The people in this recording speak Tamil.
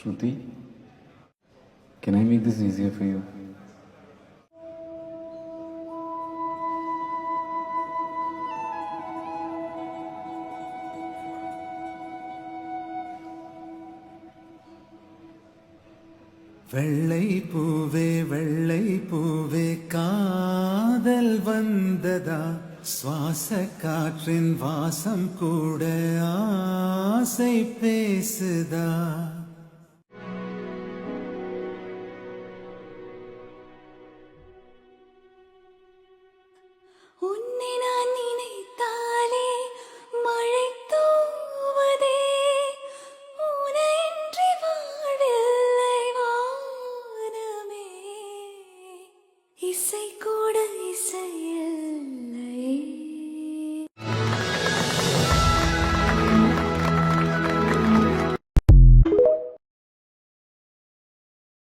Shruti, can I make this easier for you? வெள்ளை பூவே காதல் வந்ததா சுவாச காற்றின் வாசம் கூட ஆசை பேசுதா